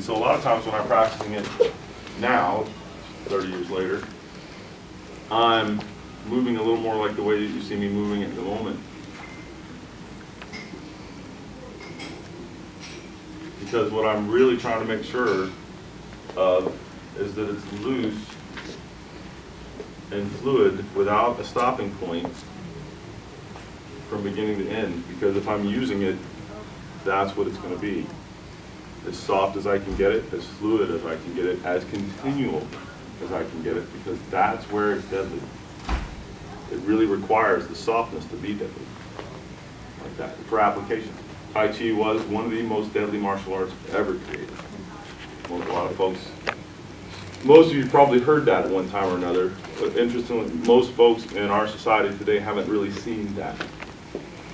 And so a lot of times when I'm practicing it now, 30 years later, I'm moving a little more like the way that you see me moving at the moment. Because what I'm really trying to make sure of is that it's loose and fluid without a stopping point from beginning to end. Because if I'm using it, that's what it's going to be. As soft as I can get it, as fluid as I can get it, as continual as I can get it, because that's where it's deadly. It really requires the softness to be deadly, like that, for application. Tai Chi was one of the most deadly martial arts ever created. Well, a lot of folks, most of you probably heard that at one time or another, but interestingly, most folks in our society today haven't really seen that.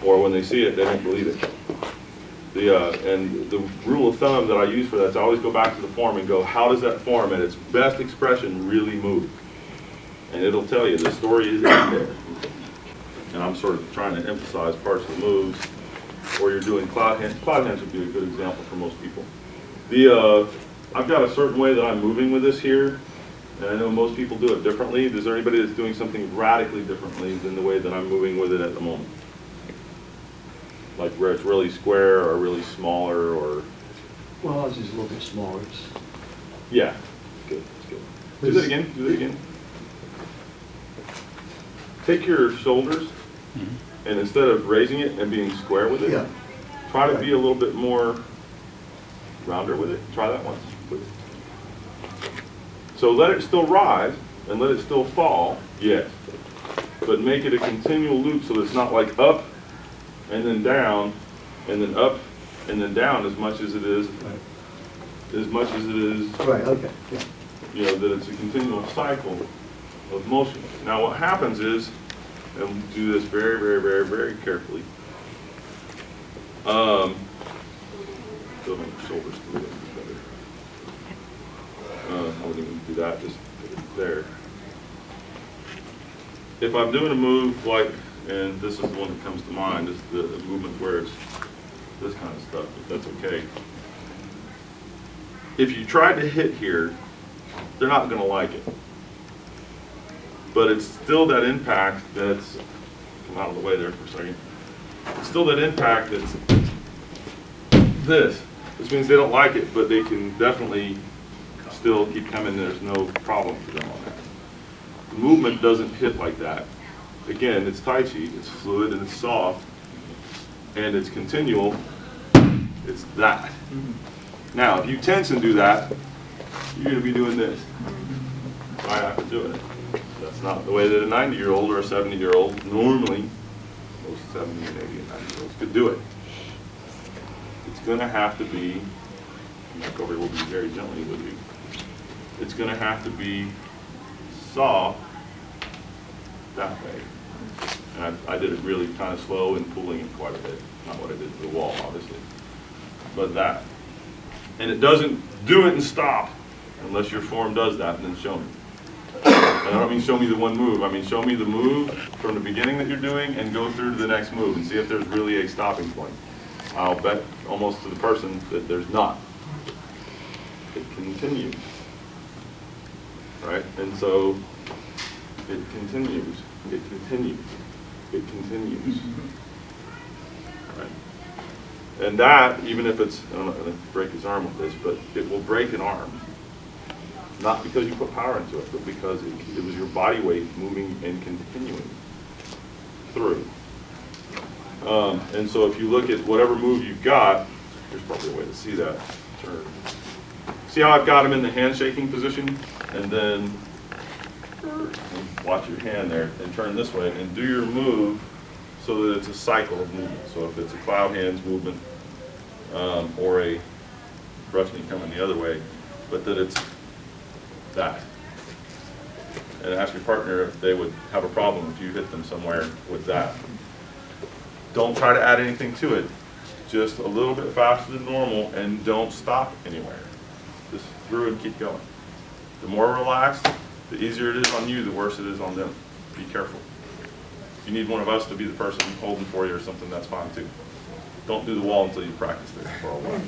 Or when they see it, they don't believe it. And the rule of thumb that I use for that is I always go back to the form and go, how does that form at its best expression really move? And it'll tell you, the story is in there. And I'm sort of trying to emphasize parts of the moves, or you're doing cloud hands. Cloud hands would be a good example for most people. I've got a certain way that I'm moving with this here, and I know most people do it differently. Is there anybody that's doing something radically differently than the way that I'm moving with it at the moment? Like where it's really square or really smaller, or? Well, ours is a little bit smaller. Yeah, good, that's good. Do that again, do that again. Take your shoulders, and instead of raising it and being square with it, try to be a little bit more rounder with it. Try that once, please. So let it still rise, and let it still fall, yes. But make it a continual loop so it's not like up, and then down, and then up, and then down as much as it is, Right, okay. Yeah. You know, that it's a continual cycle of motion. Now what happens is, and we'll do this very, very, very, very carefully. Don't make the shoulders a little bit better. I wouldn't even do that, just put it there. If I'm doing a move like, and this is the one that comes to mind, is the movement where it's this kind of stuff, but that's okay. If you try to hit here, they're not going to like it. But it's still that impact that's, come out of the way there for a second. It's still that impact that's this. Which means they don't like it, but they can definitely still keep coming. There's no problem for them on that. The movement doesn't hit like that. Again, it's Tai Chi, it's fluid and it's soft, and it's continual. It's that. Now, if you tense and do that, you're going to be doing this right after doing it. That's not the way that a 90-year-old or a 70-year-old, normally, most 70 and 80 and 90-year-olds could do it. It's going to have to be, Mike over here will be very gently with you, it's going to have to be soft that way. And I did it really kind of slow and pulling it quite a bit. Not what I did to the wall, obviously, but that. And it doesn't do it and stop unless your form does that, and then show me. And I don't mean show me the one move. I mean show me the move from the beginning that you're doing and go through to the next move and see if there's really a stopping point. I'll bet almost to the person that there's not. It continues, right? And so it continues, it continues, it continues, right? And that, even if it's, I'm not going to break his arm with this, but it will break an arm. Not because you put power into it, but because it was your body weight moving and continuing through. And so if you look at whatever move you've got, there's probably a way to see that. Turn. See how I've got him in the handshaking position? And then watch your hand there and turn this way and do your move so that it's a cycle of movement. So if it's a cloud hands movement or a brush knee coming the other way, but that it's that. And ask your partner if they would have a problem if you hit them somewhere with that. Don't try to add anything to it. Just a little bit faster than normal, and don't stop anywhere. Just through and keep going. The more relaxed, the easier it is on you, the worse it is on them. Be careful. If you need one of us to be the person holding for you or something, that's fine too. Don't do the wall until you practice it for a while.